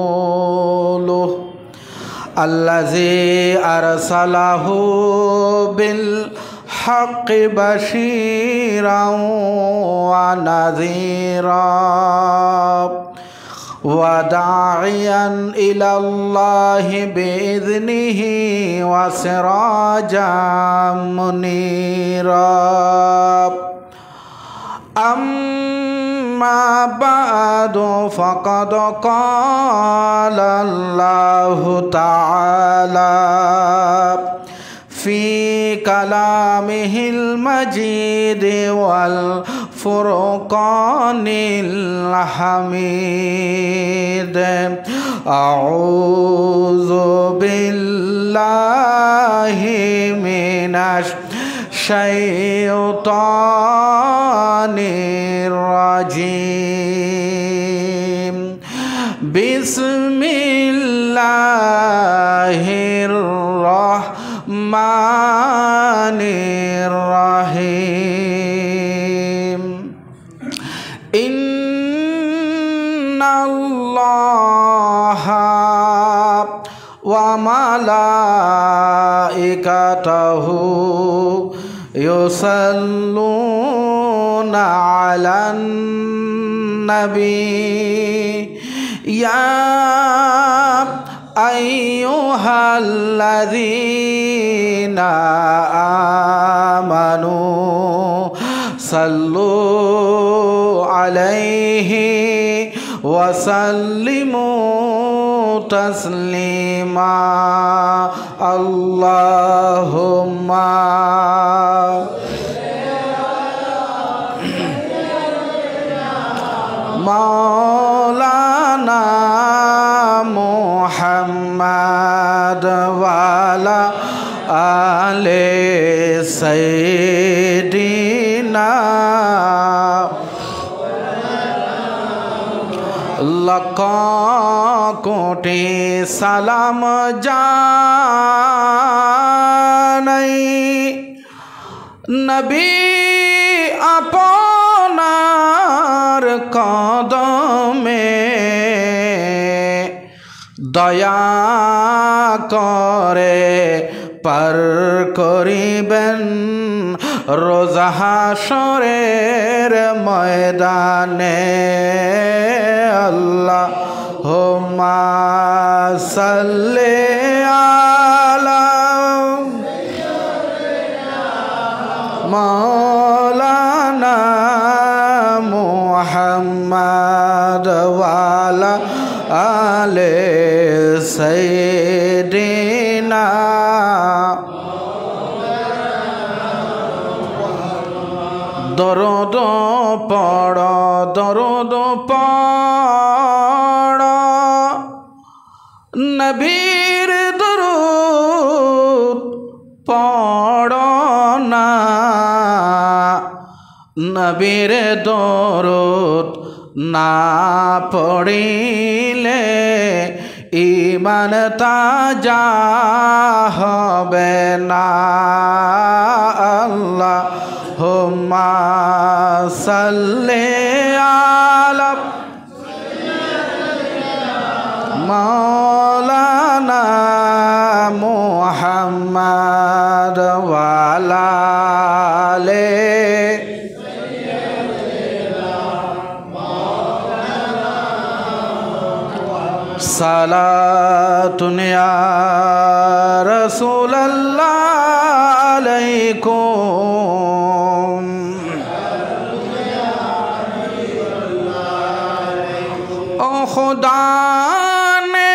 ورسوله الذي أرسله بالحق بشيرا ونذيرا وداعيا إلى الله بإذنه وسراجا منيرا أما بعد فقد قال الله تعالى في كلامه المجيد والفرقان الحميد أعوذ بالله من الشيطان الرجيم بسم الله الرحمن الرحيم إن الله وملائكته يصلون على النبي يا أيها الذين آمنوا صلوا عليه وسلموا تسليما اللهم مولانا محمد وعلى آل سيدنا लख कोटि सालाम जानाई नबी আপনার কদমে দয়া করে পার করিবেন রোজ হাশরের ময়দানে আল্লাহুম্মা সাল্লি আলা মাওলানা মুহাম্মদ ওয়ালা আলে সাইয়্যিদিনা দরুদ পড় দরুদ পড় নবীর দরুদ পড় না নবীর দরুদ না পড়িলে ঈমান তাজা হবে না আল্লাহুম্মা সাল্লি আলা মাওলানা মুহাম্মদ ওয়ালা আলে সালাতুন ইয়া রাসূলুল্লাহ আলাইকুম ও খুদা ने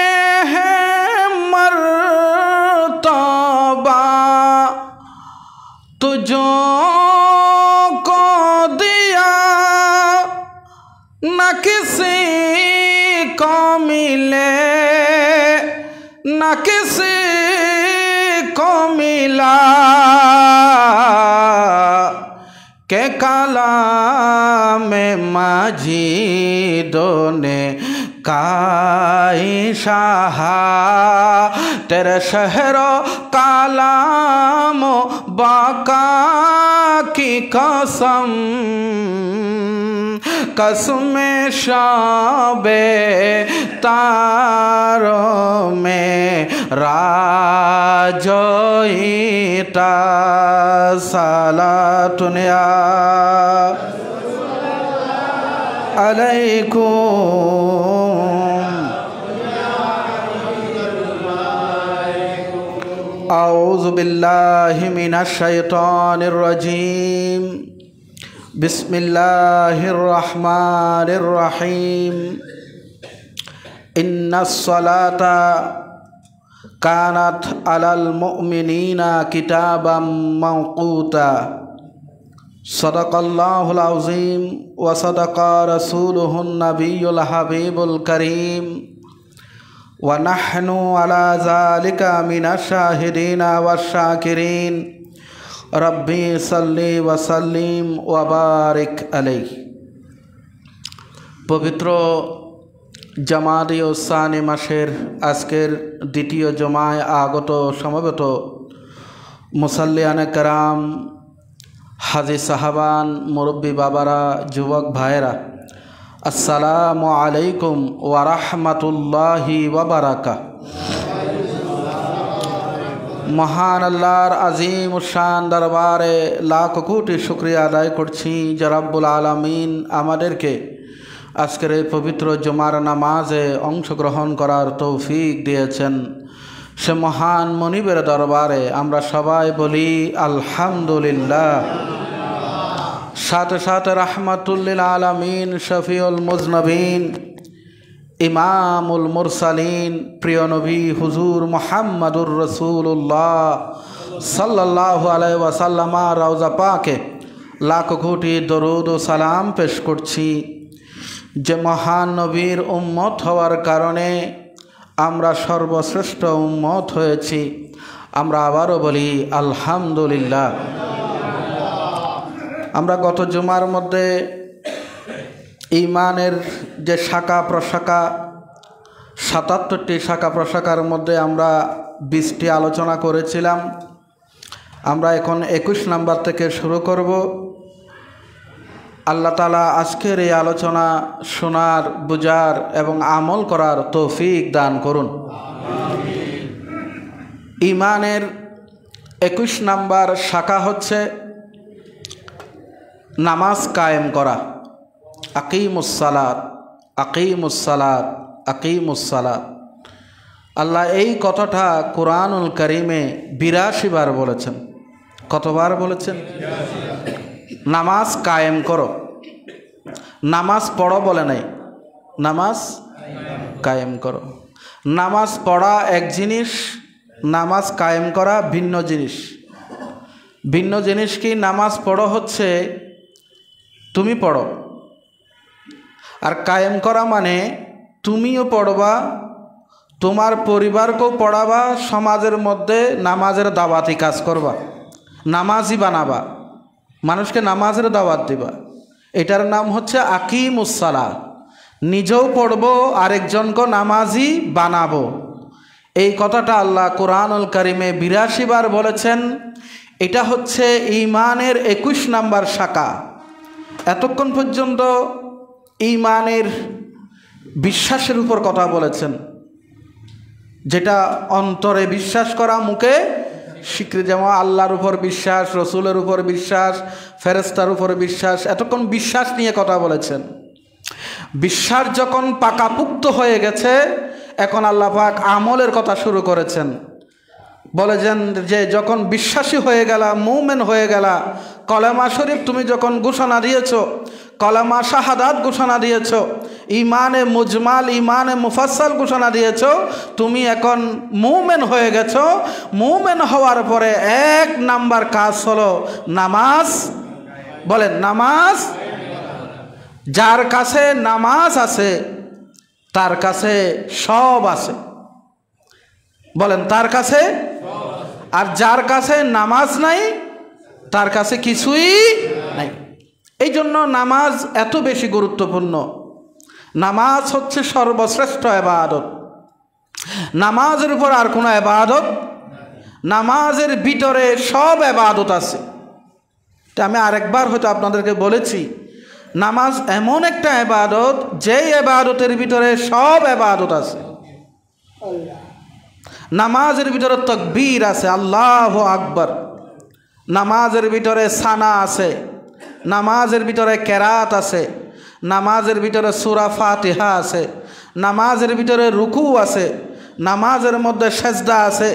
है मर्तबा तुझो को दिया न किसी को मिले न किसी को मिला के कलाम माजिदो ने काई शाहा तेरे शहरो कालामो बाका की कसम कसमे शाबे तारों में राजोईता सालातुनिया अलैकुम औज़ु बिल्लाहि मिनश शैतानिर रजीम बिस्मिल्लाहिर रहमानिर रहीम इन्नस सलाता कानत अलल मुमिनीना किताबम मौक़ूता सदक़ल्लाहुल अज़ीम व सदक़ा रसूलुहुन नबियुल हबीबुल करीम व नहनु अला ज़ालिका मिनश शाहिदीन वश्शाकिरीन रब्बी सल्ली व सल्लिम व बारिक अलैहि। पवित्र জামাদি ও সানি মাসের আজকের দ্বিতীয় জমায় আগত সমবেত মুসাল্লিয়ানে কেরাম, হাজি সাহাবান, মুরব্বী বাবারা, যুবক ভাইয়েরা, আসসালামু আলাইকুম ওয়া রাহমাতুল্লাহি ওয়া বারাকাতুহু। মহান আল্লাহর আজিম শান দরবারে লাখ কোটি শুকরিয়া আদায় করছি যে রব্বুল আলামিন আমাদেরকে আজকের এই পবিত্র জুমার নামাজে অংশগ্রহণ করার তৌফিক দিয়েছেন। সে মহান মনিবের দরবারে আমরা সবাই বলি আলহামদুলিল্লাহ। সাথে সাথে রাহমাতুল্লিল আলামিন, শফিউল মুজনবিন, ইমামুল মুরসালিন, প্রিয় নবী হুজুর মুহাম্মদুর রাসূলুল্লাহ সাল্লাল্লাহু আলাইহি ওয়াসাল্লাম রওজা পাকে লাখ কোটি দরুদ ও সালাম পেশ করছি। যে মহান নবীর উম্মত হওয়ার কারণে আমরা সর্বশ্রেষ্ঠ উম্মত হয়েছি। আমরা আবারও বলি আলহামদুলিল্লাহ। আমরা গত জুমার মধ্যে ঈমানের যে শাখা প্রশাখা, ৭৭টি শাখা প্রশাখার মধ্যে আমরা ২০টি আলোচনা করেছিলাম। আমরা এখন ২১ নাম্বার থেকে শুরু করব। আল্লাহ তাআলা আজকের এই আলোচনা শোনার, বুঝার এবং আমল করার তৌফিক দান করুন। ঈমানের ২১ নাম্বার শাখা হচ্ছে নামাজ কায়েম করা। আকিমুস সালাত, আকিমুস সালাত, আকিমুস সালাত। আল্লাহ এই কথাটা কুরআনুল কারীমে ৮২ বার বলেছেন। কতবার বলেছেন? নামাজ কায়েম করো, নামাজ পড়ো বলে নাই, নামাজ কায়েম করো। নামাজ পড়া এক জিনিস, নামাজ কায়েম করা ভিন্ন জিনিস। ভিন্ন জিনিস কি? নামাজ পড়ো হচ্ছে তুমি পড়ো, আর কায়েম করা মানে তুমিও পড়বা, তোমার পরিবারকেও পড়াবা, সমাজের মধ্যে নামাজের দাওয়াতি কাজ করবা, নামাজি বানাবা, মানুষকে নামাজের দাওয়াত দিবা। এটার নাম হচ্ছে আকিমুস সালাত। নিজেও পড়বো, আরেকজনকে নামাজি বানাবো। এই কথাটা আল্লাহ কুরআনুল কারীমে ৮২ বার বলেছেন। এটা হচ্ছে ঈমানের ২১ নাম্বার শাখা। এতক্ষণ পর্যন্ত ঈমানের বিশ্বাসের উপর কথা বলেছেন, যেটা অন্তরে বিশ্বাস করা, মুখে স্বীকৃতি, যেমন আল্লাহর উপর বিশ্বাস, রসুলের উপর বিশ্বাস, ফেরেশতার উপর বিশ্বাস। এতক্ষণ বিশ্বাস নিয়ে কথা বলেছেন। বিশ্বাস যখন পাকাপুক্ত হয়ে গেছে, এখন আল্লাহ পাক আমলের কথা শুরু করেছেন। বলেছেন যে যখন বিশ্বাসী হয়ে গেলা, মুমিন হয়ে গেলা, কলেমা শরীফ তুমি যখন ঘোষণা দিয়েছ, কলেমা শাহাদাত ঘোষণা দিয়েছ, ইমানে মুজমাল, ইমানে মুফাসসাল ঘোষণা দিয়েছ, তুমি এখন মুমিন হয়ে গেছো। মুমিন হওয়ার পরে ১ নাম্বার কাজ হলো নামাজ। বলেন নামাজ। যার কাছে নামাজ আছে তার কাছে সব আছে। বলেন তার কাছে। আর যার কাছে নামাজ নাই তার কাছে কিছুই নাই। এই জন্য নামাজ এত বেশি গুরুত্বপূর্ণ। নামাজ হচ্ছে সর্বশ্রেষ্ঠ ইবাদত। নামাজের উপর আর কোনো ইবাদত, নামাজের ভিতরে সব ইবাদত আছে। তা আমি আরেকবার হয়তো আপনাদেরকে বলেছি, নামাজ এমন একটা ইবাদত, যেই ইবাদতের ভিতরে সব ইবাদত আছে। নামাজের ভিতরে তাকবীর আছে, আল্লাহু আকবার। নামাজের ভিতরে সানা আছে, নামাজের ভিতরে কেরাত আছে, নামাজের ভিতরে সূরা ফাতিহা আছে, নামাজের ভিতরে রুকু আছে, নামাজের মধ্যে সেজদা আছে,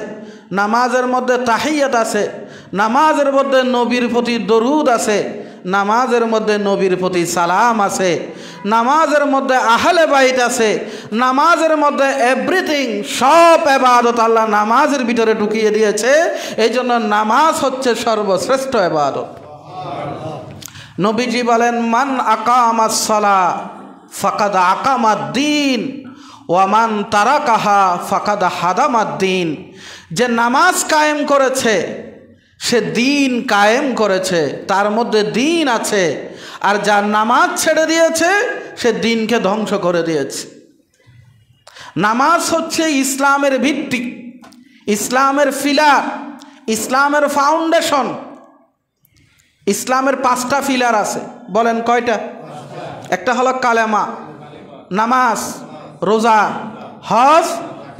নামাজের মধ্যে তাহিয়াত আছে, নামাজের মধ্যে নবীর প্রতি দরুদ আছে, নামাজের মধ্যে নবীর প্রতি সালাম আছে, নামাজের মধ্যে আহলে বাইত আছে, নামাজের মধ্যে এভরিথিং, সব ইবাদত আল্লাহ নামাজের ভিতরে ঢুকিয়ে দিয়েছে। এই জন্য নামাজ হচ্ছে সর্বশ্রেষ্ঠ ইবাদত। নবীজি বলেন, মান আকামাস সালাহ ফাকাদ আকামাদ্দিন ওয়া মান তারাকাহা ফাকাদ হাদামাদ্দিন। যে নামাজ কায়েম করেছে সে দিন কায়েম করেছে, তার মধ্যে দিন আছে। আর যার নামাজ ছেড়ে দিয়েছে সে দিনকে ধ্বংস করে দিয়েছে। নামাজ হচ্ছে ইসলামের ভিত্তি, ইসলামের ফিলার, ইসলামের ফাউন্ডেশন। ইসলামের 5টা ফিলার আছে। বলেন কয়টা? একটা হলো কালেমা, নামাজ, রোজা, হজ,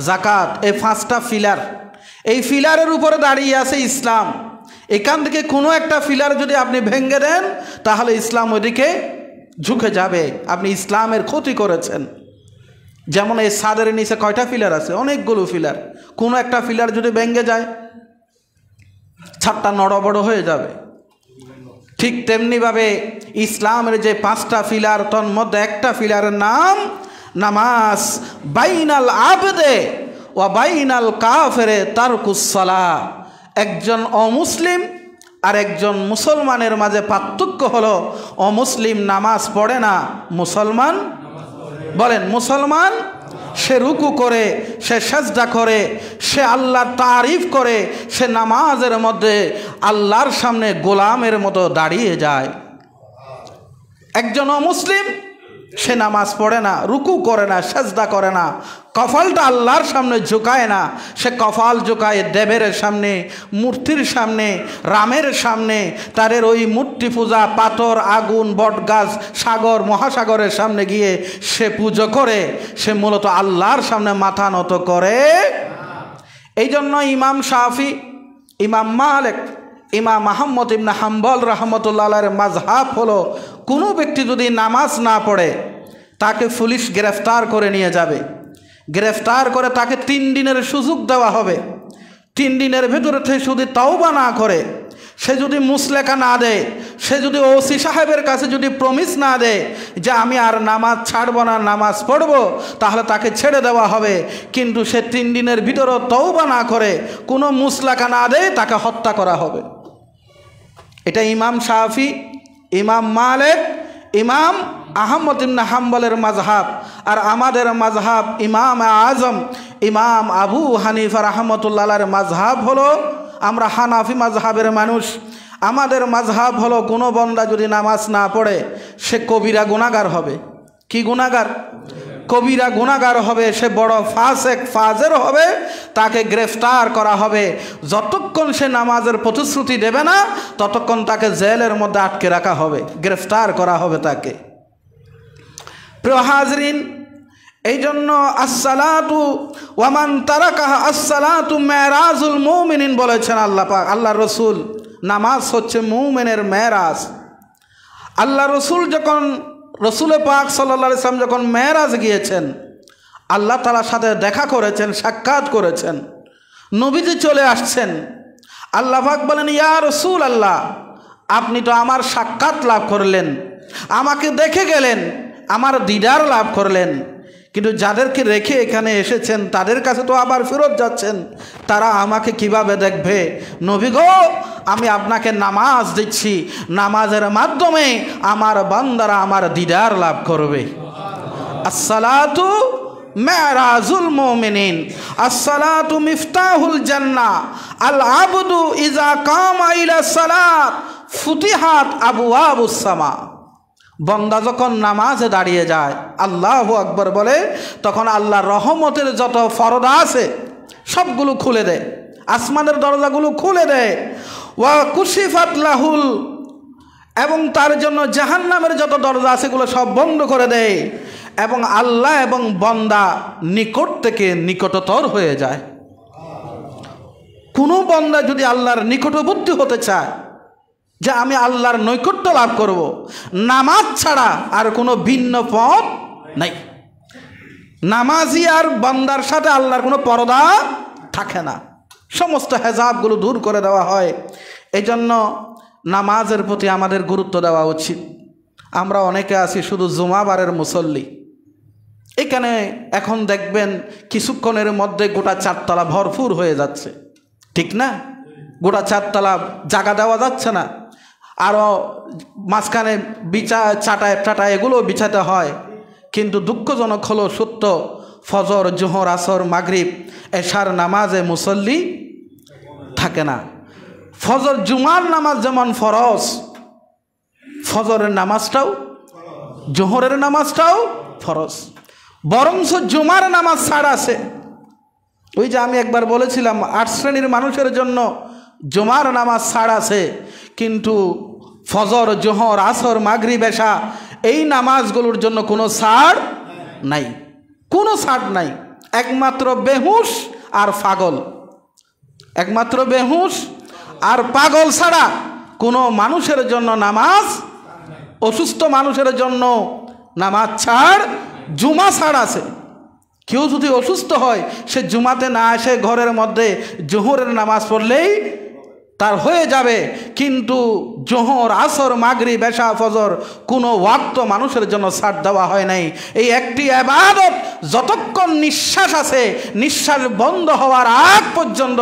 জাকাত। এই 5টা ফিলার, এই ফিলারের উপরে দাঁড়িয়ে আছে ইসলাম। এখান থেকে কোনো একটা ফিলার যদি আপনি ভেঙে দেন তাহলে ইসলাম ওইদিকে ঝুঁকে যাবে, আপনি ইসলামের ক্ষতি করেছেন। যেমন এই ছাদের নিচে কয়টা ফিলার আছে? অনেকগুলো ফিলার। কোনো একটা ফিলার যদি ভেঙে যায় ছাদটা নড়বড় হয়ে যাবে। ঠিক তেমনিভাবে ইসলামের যে 5টা ফিলার, তার মধ্যে একটা ফিলারের নাম নামাজ। বাইনাল আবদে ওয়া বাইনাল কাফেরে তারকুস সালাহ। একজন অমুসলিম আর একজন মুসলমানের মাঝে পার্থক্য হলো, অমুসলিম নামাজ পড়ে না, মুসলমান বলেন মুসলমান সে রুকু করে, সে সেজদা করে, সে আল্লাহর তারিফ করে, সে নামাজের মধ্যে আল্লাহর সামনে গোলামের মতো দাঁড়িয়ে যায়। একজন অমুসলিম সে নামাজ পড়ে না, রুকু করে না, সেজদা করে না, কপালটা আল্লাহর সামনে ঝুঁকায় না। সে কপাল ঝুঁকায় দেবের সামনে, মূর্তির সামনে, রামের সামনে। তাদের ওই মূর্তি পূজা, পাথর, আগুন, বটগাছ, সাগর, মহাসাগরের সামনে গিয়ে সে পুজো করে। সে মূলত আল্লাহর সামনে মাথা নত করে। এই জন্য ইমাম শাফি, ইমাম মালিক, ইমাম আহমদ ইবনে হাম্বল রহমতুল্লাহ আলাইহির মাযহাব হলো, কোনো ব্যক্তি যদি নামাজ না পড়ে তাকে পুলিশ গ্রেফতার করে নিয়ে যাবে। গ্রেফতার করে তাকে 3 দিনের সুযোগ দেওয়া হবে। 3 দিনের ভেতরে সে যদি তাওবা না করে, সে যদি মুসলেকা না দেয়, সে যদি ওসি সাহেবের কাছে যদি প্রমিস না দেয় যে আমি আর নামাজ ছাড়ব না, নামাজ পড়ব, তাহলে তাকে ছেড়ে দেওয়া হবে। কিন্তু সে 3 দিনের ভিতরেও তাওবা না করে, কোনো মুসলেকা না দেয়, তাকে হত্যা করা হবে। এটা ইমাম শাফি, ইমাম মালিক, ইমাম আহমদ ইবনে হাম্বলের মাযহাব। আর আমাদের মাযহাব ইমাম আজম ইমাম আবু হানিফা রাহমাতুল্লাহ আলাইহির মাযহাব হলো, আমরা হানাফি মাযহাবের মানুষ। আমাদের মাযহাব হলো, কোনো বান্দা যদি নামাজ না পড়ে সে কবিরা গুনাহগার হবে। কি গুনাহগার? কবিরা গুনাহগার হবে। সে বড় ফাসেক, ফাজের হবে। তাকে গ্রেফতার করা হবে। যতক্ষণ সে নামাজের প্রতিশ্রুতি দেবে না ততক্ষণ তাকে জেলের মধ্যে আটকে রাখা হবে, গ্রেফতার করা হবে তাকে। প্রিয় হাজরিন, এই জন্য আসসালাতু ওয়া মান তারাকাহা আসসালাতু মেরাজুল মুমিনিন বলেছেন আল্লাহ পাক, আল্লাহ রসুল। নামাজ হচ্ছে মুমিনের মেরাজ। আল্লাহ রসুল যখন, রসুল পাক সাল্লাল্লাহু আলাইহি ওয়াসাল্লাম যখন মেরাজ গিয়েছেন, আল্লাহ তাআলার সাথে দেখা করেছেন, সাক্ষাৎ করেছেন, নবীজি চলে আসছেন। আল্লাহ পাক বলেন, ইয়া রসুল আল্লাহ, আপনি তো আমার সাক্ষাৎ লাভ করলেন, আমাকে দেখে গেলেন, আমার দিদার লাভ করলেন, কিন্তু যাদেরকে রেখে এখানে এসেছেন তাদের কাছে তো আবার ফেরত যাচ্ছেন, তারা আমাকে কিভাবে দেখবে? নবী গো, আমি আপনাকে নামাজ দিচ্ছি, নামাজের মাধ্যমে আমার বান্দারা আমার দিদার লাভ করবে। আসসালাতু মেরাজুল মুমিনিন, আসসালাতু মিফতাহুল জান্নাহ, আল আবদু ইজা কামা ইলা সালাত ফুতিহাত আবওয়াবুস সামা। বন্দা যখন নামাজে দাঁড়িয়ে যায়, আল্লাহু আকবার বলে, তখন আল্লাহর রহমতের যত ফরদা আছে সবগুলো খুলে দেয়, আসমানের দরজাগুলো খুলে দেয়। ওয়া কুশিফাত লাহুল এবং তার জন্য জাহান্নামের যত দরজা আছে এগুলো সব বন্ধ করে দেয় এবং আল্লাহ এবং বান্দা নিকট থেকে নিকটতর হয়ে যায়। কোনো বান্দা যদি আল্লাহর নিকটবর্তী হতে চায় যে আমি আল্লাহর নৈকট্য লাভ করব, নামাজ ছাড়া আর কোনো ভিন্ন পথ নাই। নামাজি আর বান্দার সাথে আল্লাহর কোনো পর্দা থাকে না, সমস্ত হেজাবগুলো দূর করে দেওয়া হয়। এই জন্য নামাজের প্রতি আমাদের গুরুত্ব দেওয়া উচিত। আমরা অনেকে আছি শুধু জুমাবারের মুসল্লি। এখানে এখন দেখবেন কিছুক্ষণের মধ্যে গোটা চারতলা ভরপুর হয়ে যাচ্ছে, ঠিক না? গোটা চারতলা জায়গা দেওয়া যাচ্ছে না, আরও মাঝখানে চাটায় এগুলো বিছাতে হয়। কিন্তু দুঃখজনক হলো সত্য, ফজর, জোহর, আসর, মাগরিব, এশার নামাজে মুসল্লি থাকে না। ফজর জুমার নামাজ যেমন ফরজ, ফজরের নামাজটাও, জোহরের নামাজটাও ফরজ, বরঞ্চ জুমার নামাজ ছাড় আছে। ওই যে আমি একবার বলেছিলাম 8 শ্রেণীর মানুষের জন্য জুমার নামাজ ছাড় আছে, কিন্তু ফজর, জোহর, আসর, মাগরিব, এশা এই নামাজগুলোর জন্য কোনো ছাড় নাই, কোনো ছাড় নাই। একমাত্র বেহুশ আর পাগল, একমাত্র বেহুশ আর পাগল ছাড়া কোনো মানুষের জন্য নামাজ, অসুস্থ মানুষের জন্য নামাজ ছাড়, জুমা ছাড় আছে। কেউ যদি অসুস্থ হয় সে জুমাতে না এসে ঘরের মধ্যে জোহরের নামাজ পড়লেই তার হয়ে যাবে, কিন্তু জোহর, আসর, মাগরিব, এশা, ফজর কোনো ওয়াক্ত মানুষের জন্য ছাড় দেওয়া হয় নাই। এই একটি ইবাদত যতক্ষণ নিঃশ্বাস আছে, নিঃশ্বাস বন্ধ হওয়ার আগ পর্যন্ত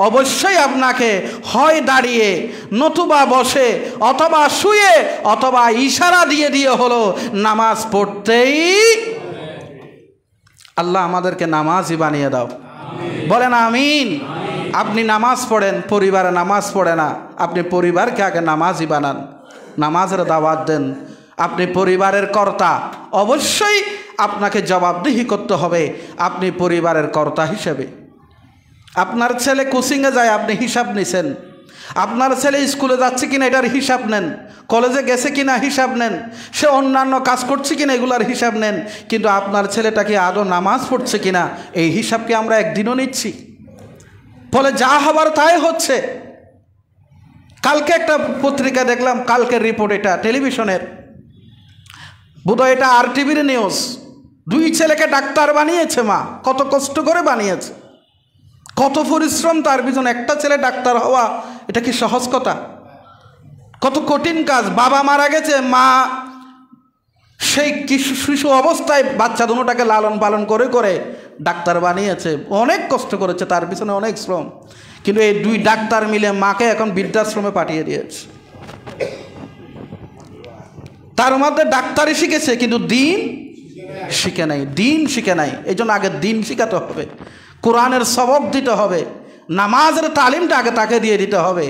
অবশ্যই আপনাকে হয় দাঁড়িয়ে, নতুবা বসে, অথবা শুয়ে, অথবা ইশারা দিয়ে দিয়ে হলো নামাজ পড়তেই। আল্লাহ আমাদেরকে নামাজই বানিয়ে দাও, বলেন আমিন। আপনি নামাজ পড়েন, পরিবারে নামাজ পড়ে না, আপনি পরিবারকে আগে নামাজই বানান, নামাজের দাওয়াত দেন। আপনি পরিবারের কর্তা, অবশ্যই আপনাকে জবাবদিহি করতে হবে আপনি পরিবারের কর্তা হিসেবে। আপনার ছেলে কোচিংয়ে যায়, আপনি হিসাব নিছেন। আপনার ছেলে স্কুলে যাচ্ছে কিনা এটার হিসাব নেন, কলেজে গেছে কিনা হিসাব নেন, সে অন্যান্য কাজ করছে কিনা এগুলার হিসাব নেন। কিন্তু আপনার ছেলেটা কি আদৌ নামাজ পড়ছে কিনা এই হিসাব কি আমরা একদিনও নিচ্ছি? ফলে যা হবার তাই হচ্ছে। কালকে একটা পত্রিকা দেখলাম, কালকের রিপোর্ট, এটা টেলিভিশনের, বোধহয় এটা RTVর নিউজ। 2 ছেলেকে ডাক্তার বানিয়েছে মা, কত কষ্ট করে বানিয়েছে, কত পরিশ্রম তার পিছনে। একটা ছেলে ডাক্তার হওয়া এটা কি সহজ কথা? কত কঠিন কাজ। বাবা মারা গেছে, মা সেই শিশু অবস্থায় বাচ্চা দুটোটাকে লালন পালন করে করে ডাক্তার বানিয়েছে, অনেক কষ্ট করেছে, তার পিছনে অনেক শ্রম। কিন্তু এই 2 ডাক্তার মিলে মাকে এখন বৃদ্ধাশ্রমে পাঠিয়ে দিয়েছে। তার মধ্যে ডাক্তারি শিখেছে কিন্তু দিন শিখে নাই, দিন শিখে নাই। এই জন্য আগে দিন শিখাতে হবে, কোরআনের সবক দিতে হবে, নামাজের তালিমটা আগে তাকে দিয়ে দিতে হবে।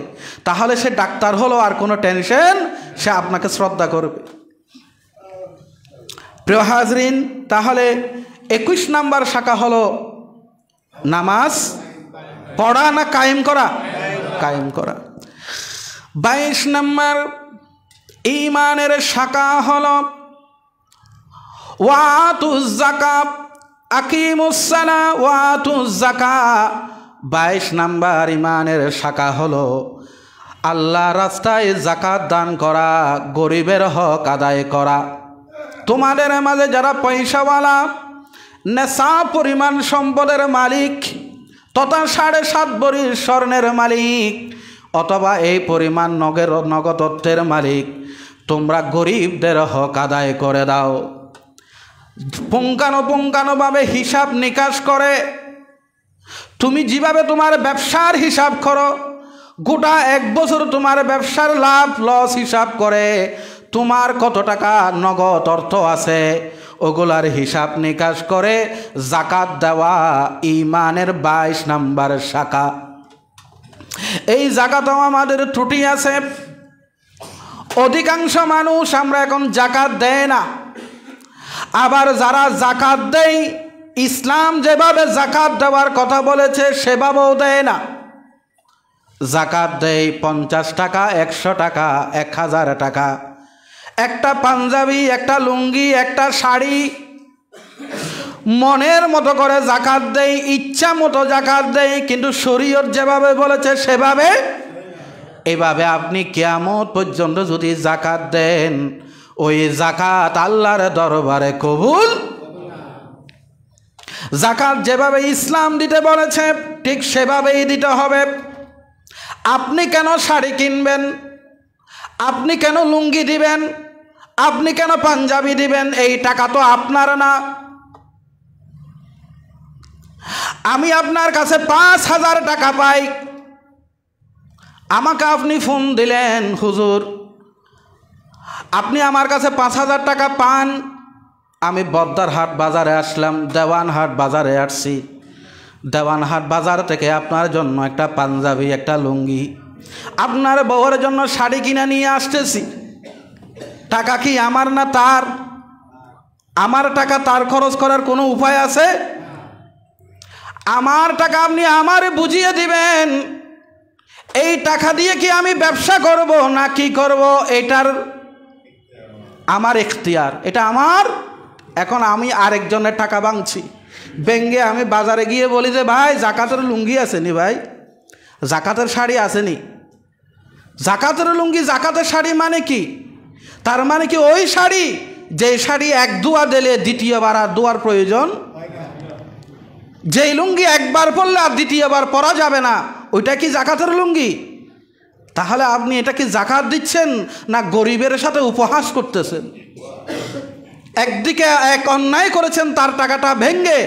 তাহলে সে ডাক্তার হলো আর কোনো টেনশন, সে আপনাকে শ্রদ্ধা করবে। প্রিয় হাজরিন, তাহলে 21 নাম্বার শাখা হলো নামাজ পড়া না কায়েম করা? কায়েম করা। 22 নাম্বার ঈমানের শাখা হলো ওয়াতুজ যাকাত, আকিমুস সালাহ ওয়াতুজ যাকাত। 22 নাম্বার ঈমানের শাখা হলো আল্লাহ রাস্তায় যাকাত দান করা, গরিবের হক আদায় করা। তোমাদের মাঝে যারা পয়সাওয়ালা, নেশা পরিমাণ সম্পদের মালিক, তথা 7.5 ভরি স্বর্ণের মালিক, অথবা এই পরিমাণ নগদ অর্থের মালিক, তোমরা গরিবদের হক আদায় করে দাও। পুঙ্খানুপুঙ্খানুভাবে হিসাব নিকাশ করে, তুমি যেভাবে তোমার ব্যবসার হিসাব করো, গোটা 1 বছর তোমার ব্যবসার লাভ লস হিসাব করে, তোমার কত টাকা নগদ অর্থ আছে ওগুলার হিসাব নিকাশ করে যাকাত দেওয়া ঈমানের 22 নাম্বার শাখা। এই যাকাতও আমাদের ত্রুটি আছে। অধিকাংশ মানুষ আমরা এখন যাকাত দেয় না, আবার যারা যাকাত দেয় ইসলাম যেভাবে যাকাত দেওয়ার কথা বলেছে সেভাবেও দেয় না। জাকাত দেয় 50 টাকা, 100 টাকা, 1000 টাকা। একটা পাঞ্জাবি, একটা লুঙ্গি, একটা শাড়ি মনের মতো করে জাকাত দেয়, ইচ্ছা মতো জাকাত দেয়, কিন্তু শরীয়ত যেভাবে বলেছে সেভাবে। এভাবে আপনি কিয়ামত পর্যন্ত যদি জাকাত দেন, ওই জাকাত আল্লাহর দরবারে কবুল। জাকাত যেভাবে ইসলাম দিতে বলেছে ঠিক সেভাবেই দিতে হবে। আপনি কেন শাড়ি কিনবেন? আপনি কেন লুঙ্গি দিবেন? আপনি কেন পাঞ্জাবি দিবেন? এই টাকা তো আপনার না। আমি আপনার কাছে 5000 টাকা পাই, আমাকে আপনি ফোন দিলেন, হুজুর আপনি আমার কাছে 5000 টাকা পান। আমি বদ্দারহাট বাজারে আসলাম, দেওয়ানহাট বাজারে আসছি, দেওয়ানহাট বাজার থেকে আপনার জন্য একটা পাঞ্জাবি, একটা লুঙ্গি, আপনার বউয়ের জন্য শাড়ি কিনে নিয়ে আসতেছি। টাকা কি আমার না তার? আমার টাকা তার খরচ করার কোনো উপায় আছে? আমার টাকা আপনি আমারে বুঝিয়ে দিবেন। এই টাকা দিয়ে কি আমি ব্যবসা করব না কি করব, এটার আমার এখতিয়ার, এটা আমার। এখন আমি আরেকজনের টাকা ভাঙছি, ব্যাঙ্গে আমি বাজারে গিয়ে বলি যে ভাই জাকাতের লুঙ্গি আসেনি, ভাই জাকাতের শাড়ি আসেনি। জাকাতের লুঙ্গি, জাকাতের শাড়ি মানে কি? তার মানে কি ওই শাড়ি যে শাড়ি এক দুয়া দিলে দ্বিতীয়বার আর দুয়ার প্রয়োজন, যেই লুঙ্গি একবার পরলে আর দ্বিতীয়বার পরা যাবে না, ওইটা কি জাকাতের লুঙ্গি? তাহলে আপনি এটা কি জাকাত দিচ্ছেন না গরিবের সাথে উপহাস করতেছেন? একদিকে এক অন্যায় করেছেন তার টাকাটা ভেঙ্গে,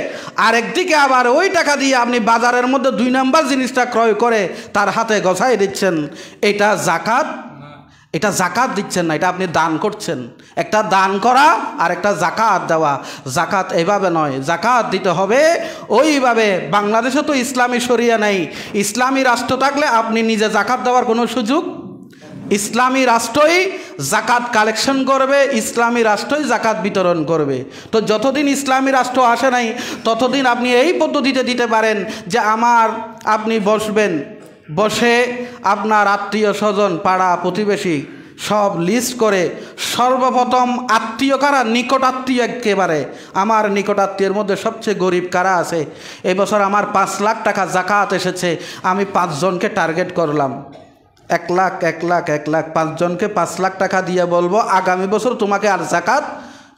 আর একদিকে আবার ওই টাকা দিয়ে আপনি বাজারের মধ্যে 2 নাম্বার জিনিসটা ক্রয় করে তার হাতে গছাই দিচ্ছেন। এটা জাকাত? এটা জাকাত দিচ্ছেন না, এটা আপনি দান করছেন। একটা দান করা আর একটা জাকাত দেওয়া। জাকাত এভাবে নয়, জাকাত দিতে হবে ওইভাবে। বাংলাদেশে তো ইসলামী শরিয়া নেই। ইসলামী রাষ্ট্র থাকলে আপনি নিজে জাকাত দেওয়ার কোনো সুযোগ, ইসলামী রাষ্ট্রই জাকাত কালেকশন করবে, ইসলামী রাষ্ট্রই জাকাত বিতরণ করবে। তো যতদিন ইসলামী রাষ্ট্র আসে নাই ততদিন আপনি এই পদ্ধতিতে দিতে পারেন যে আপনি বসবেন, বসে আপনার আত্মীয় স্বজন, পাড়া প্রতিবেশী সব লিস্ট করে সর্বপ্রথম আত্মীয় কারা, নিকট আত্মীয়, একেবারে আমার নিকট আত্মীয়ের মধ্যে সবচেয়ে গরিব কারা আছে, এবছর আমার 5 লাখ টাকা জাকাত এসেছে, আমি 5 জনকে টার্গেট করলাম। 1 লাখ 1 লাখ 1 লাখ 5 জনকে 5 লাখ টাকা দিয়ে বলবো আগামী বছর তোমাকে আর জাকাত,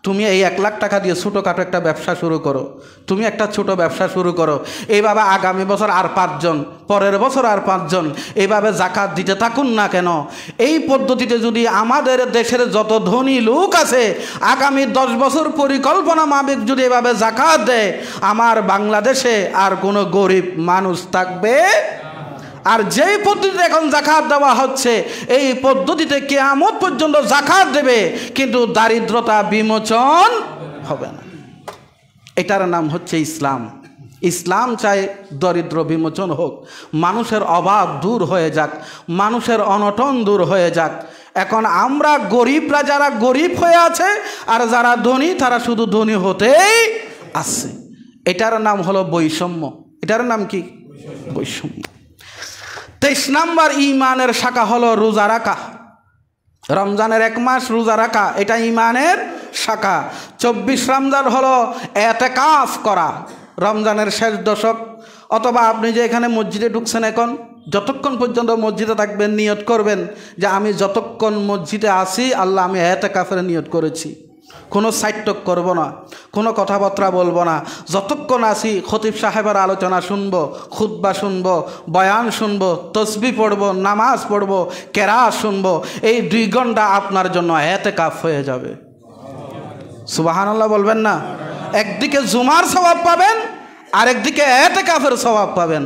তুমি এই 1 লাখ টাকা দিয়ে ছোটোখাটো একটা ব্যবসা শুরু করো, তুমি একটা ছোট ব্যবসা শুরু করো। এইভাবে আগামী বছর আর 5 জন, পরের বছর আর 5 জন, এইভাবে জাকাত দিতে থাকুন না কেন। এই পদ্ধতিতে যদি আমাদের দেশের যত ধনী লোক আছে আগামী 10 বছর পরিকল্পনা মাফিক যদি এভাবে জাকাত দেয়, আমার বাংলাদেশে আর কোনো গরিব মানুষ থাকবে। আর যেই পদ্ধতিতে এখন জাকাত দেওয়া হচ্ছে, এই পদ্ধতিতে কিয়ামত পর্যন্ত জাকাত দেবে কিন্তু দারিদ্রতা বিমোচন হবে না। এটার নাম হচ্ছে ইসলাম। ইসলাম চায় দরিদ্র বিমোচন হোক, মানুষের অভাব দূর হয়ে যাক, মানুষের অনটন দূর হয়ে যাক। এখন আমরা গরিবরা যারা গরিব হয়ে আছে আর যারা ধনী তারা শুধু ধনী হতেই আসছে। এটার নাম হলো বৈষম্য। এটার নাম কি? বৈষম্য। 23 নাম্বার ঈমানের শাখা হলো রোজা রাখা। রমজানের 1 মাস রোজা রাখা, এটা ঈমানের শাখা। 24 রমজান হলো এতেকাফ করা, রমজানের শেষ দশক। অথবা আপনি যে এখানে মসজিদে ঢুকছেন, এখন যতক্ষণ পর্যন্ত মসজিদে থাকবেন নিয়ত করবেন যে আমি যতক্ষণ মসজিদে আসি আল্লাহ আমি এতেকাফের নিয়ত করেছি, কোনো সাইটক করব না, কোনো কথাবার্তা বলবো না। যতক্ষণ আসি খতিব সাহেবের আলোচনা শুনবো, খুতবা শুনবো, বয়ান শুনবো, তসবিহ পড়বো, নামাজ পড়বো, কেরাত শুনবো। এই 2 ঘন্টা আপনার জন্য এতেকাফ হয়ে যাবে। সুবহানাল্লাহ বলবেন না? একদিকে জুমার সওয়াব পাবেন, আরেকদিকে এতেকাফের সওয়াব পাবেন।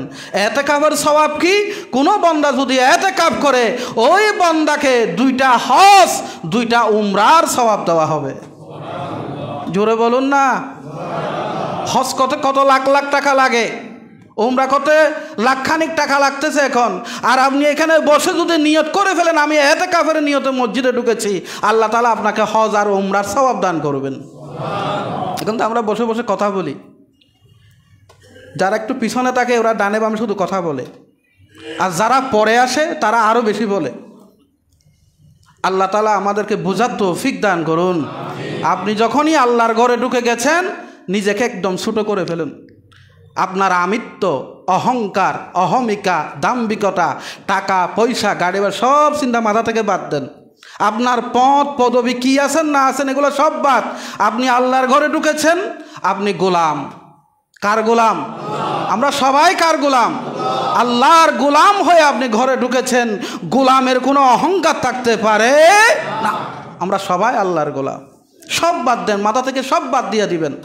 এতেকাফের সওয়াব কি? কোনো বান্দা যদি এতেকাফ করে ওই বান্দাকে 2টা হজ 2টা উমরার সওয়াব দেওয়া হবে। জোরে বলুন না। হজ কত লাখ লাখ টাকা লাগে, উমরা কত লাখখানিক টাকা লাগতেছে এখন। আর আপনি এখানে বসে যদি নিয়ত করে ফেলেন আমি এতেকাফের নিয়তে মসজিদে ঢুকেছি, আল্লাহ তাআলা আপনাকে হজ আর উমরার সওয়াব দান করবেন। এখন তো আমরা বসে বসে কথা বলি, যারা একটু পিছনে থাকে ওরা ডানে বামে শুধু কথা বলে, আর যারা পরে আসে তারা আরও বেশি বলে। আল্লাহ তাআলা আমাদেরকে বোঝার তৌফিক দান করুন। আপনি যখনই আল্লাহর ঘরে ঢুকে গেছেন নিজেকে একদম ছোট করে ফেলুন। আপনার আমিত্ব, অহংকার, অহমিকা, দাম্ভিকতা, টাকা পয়সা, গাড়ি বাড়ি সব চিন্তা মাথা থেকে বাদ দেন। আপনার পদ পদবি কী আছেন না আছেন এগুলো সব বাদ। আপনি আল্লাহর ঘরে ঢুকেছেন, আপনি গোলাম। কার গোলাম? আমরা সবাই কার গোলাম? আল্লাহর গোলাম হয়ে আপনি ঘরে ঢুকেছেন। গোলামের কোনো অহংকার থাকতে পারে না। আমরা সবাই আল্লাহর গোলাম। সব বাদ দেন, মাথা থেকে সব বাদ দিয়ে দিবেন।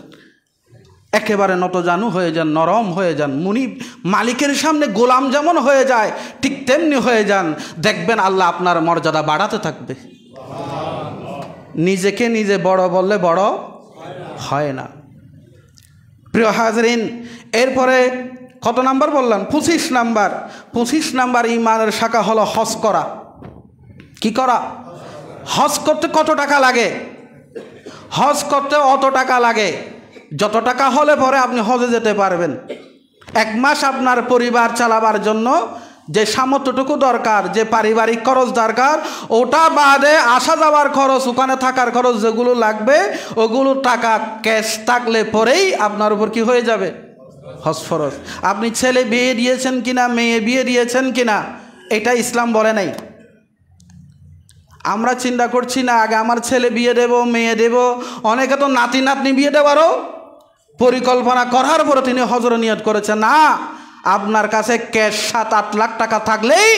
একেবারে নতজানু হয়ে যান, নরম হয়ে যান। মুনিব মালিকের সামনে গোলাম যেমন হয়ে যায় ঠিক তেমনি হয়ে যান। দেখবেন আল্লাহ আপনার মর্যাদা বাড়াতে থাকবে। নিজেকে নিজে বড় বললে বড় হয় না। প্রিয় হাজরিন, এরপরে কত নাম্বার বললাম? 25 নাম্বার। 25 নাম্বার ইমানের শাখা হলো হজ করা। কি করা? হজ করতে কত টাকা লাগে? হজ করতে অত টাকা লাগে যত টাকা হলে পরে আপনি হজে যেতে পারবেন। 1 মাস আপনার পরিবার চালাবার জন্য যে সামর্থ্যটুকু দরকার, যে পারিবারিক খরচ দরকার, ওটা বাদে আসা যাওয়ার খরচ, ওখানে থাকার খরচ যেগুলো লাগবে ওগুলো টাকা ক্যাশ থাকলে পরেই আপনার উপর কি হয়ে যাবে? হজ ফরজ। আপনি ছেলে বিয়ে দিয়েছেন কিনা, মেয়ে বিয়ে দিয়েছেন কিনা, এটা ইসলাম বলে নাই। আমরা চিন্তা করছি না আগে আমার ছেলে বিয়ে দেব, মেয়ে দেব। অনেকে তো নাতি নাতনি বিয়ে দেওয়ারও পরিকল্পনা করার পরে তিনি হজর নিয়ত করেছেন। না, আপনার কাছে ক্যাশ 7-8 লাখ টাকা থাকলেই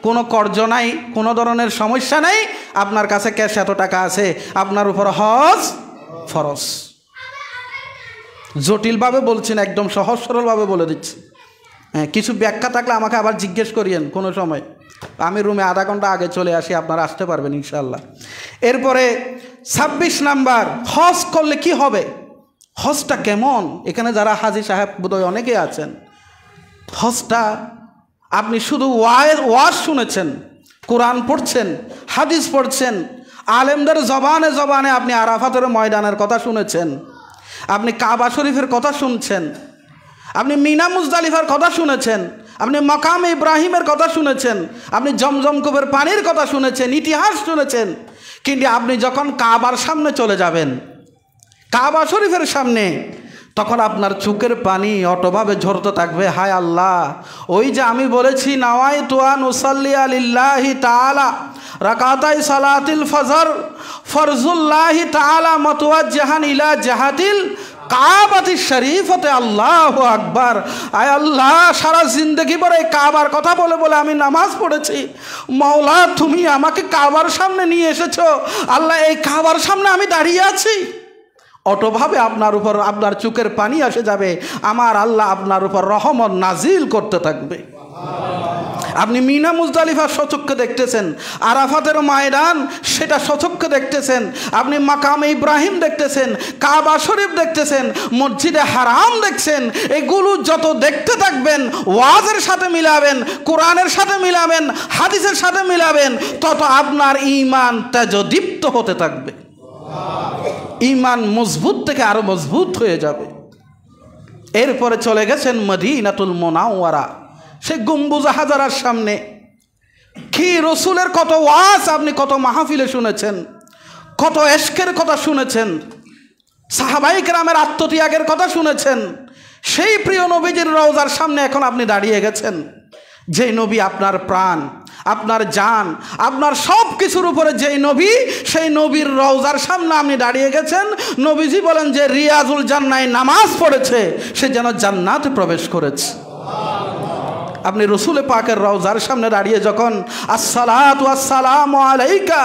কোনো কর্জ নাই, কোনো ধরনের সমস্যা নাই। আপনার কাছে ক্যাশ এত টাকা আছে, আপনার উপর হজ ফরজ। জটিলভাবে বলছি না, একদম সহজ সরলভাবে বলে দিচ্ছি। হ্যাঁ, কিছু ব্যাখ্যা থাকলে আমাকে আবার জিজ্ঞেস করিয়েন কোনো সময়। আমি রুমে আধা ঘন্টা আগে চলে আসি, আপনারা আসতে পারবেন ইনশাল্লাহ। এরপরে 26 নাম্বার, হজ করলে কি হবে? হজটা কেমন? এখানে যারা হাজী সাহেব বোধহয় অনেকে আছেন। হজটা আপনি শুধু ওয়াজ শুনেছেন, কোরআন পড়ছেন, হাদিস পড়ছেন, আলেমদের জবানে জবানে আপনি আরাফাতের ময়দানের কথা শুনেছেন, আপনি কাবা শরীফের কথা শুনছেন, আপনি মিনা মুজদালিফার কথা শুনেছেন, আপনি মাকাম ইব্রাহিমের কথা শুনেছেন, আপনি জমজম কূপের পানির কথা শুনেছেন, ইতিহাস শুনেছেন। কিন্তু আপনি যখন কাবার সামনে চলে যাবেন, কাবা শরীফের সামনে, তখন আপনার চোখের পানি অটোভাবে ঝরতে থাকবে। হায় আল্লাহ, ওই যে আমি বলেছি নাওয়াইতু আন উসাল্লি লিল্লাহি তাআলা রাকাতাই সালাতিল ফজর ফরজুল্লাহি তাআলা মুতাওয়াজ্জিহান ইলা জাহাতিল কাবাতি শরীফতে, আল্লাহু আকবার। আয় আল্লাহ, সারা জিন্দেগি পরে কাবার কথা বলে বলে আমি নামাজ পড়েছি। মাওলা, তুমি আমাকে কাবার সামনে নিয়ে এসেছো। আল্লাহ, এই কাবার সামনে আমি দাঁড়িয়ে আছি। অটোভাবে আপনার উপর আপনার চোখের পানি এসে যাবে। আমার আল্লাহ আপনার উপর রহমত নাজিল করতে থাকবে। আপনি মিনা মুজদালিফা সচক্ষে দেখতেছেন, আরাফাতের ময়দান সেটা সচক্ষে দেখতেছেন, আপনি মাকামে ইব্রাহিম দেখতেছেন, কাবা শরীফ দেখতেছেন, মসজিদে হারাম দেখছেন। এগুলো যত দেখতে থাকবেন, ওয়াজের সাথে মিলাবেন, কোরআনের সাথে মিলাবেন, হাদিসের সাথে মিলাবেন, তত আপনার ঈমান তেজদীপ্ত হতে থাকবে। ঈমান মজবুত থেকে আরো মজবুত হয়ে যাবে। এরপরে চলে গেছেন মদিনাতুল মুনাওয়ারা, সে গম্বুজ হাজারার সামনে। কি রসুলের কত ওয়াজ আপনি কত মাহফিলে শুনেছেন, কত এশকের কথা শুনেছেন, সাহাবাই কেরামের আত্মত্যাগের কথা শুনেছেন। সেই প্রিয় নবীজির রওজার সামনে এখন আপনি দাঁড়িয়ে গেছেন। যেই নবী আপনার প্রাণ, আপনার জান, আপনার সব কিছুর উপরে যেই নবী, সেই নবীর রওজার সামনে আপনি দাঁড়িয়ে গেছেন। নবীজি বলেন যে রিয়াজুল জান্নায় নামাজ পড়েছে সে যেন জান্নাতে প্রবেশ করেছে। আপনি রসুল পাকের রওজার সামনে দাঁড়িয়ে যখন আসসালাতু আসসালামু আলাইকা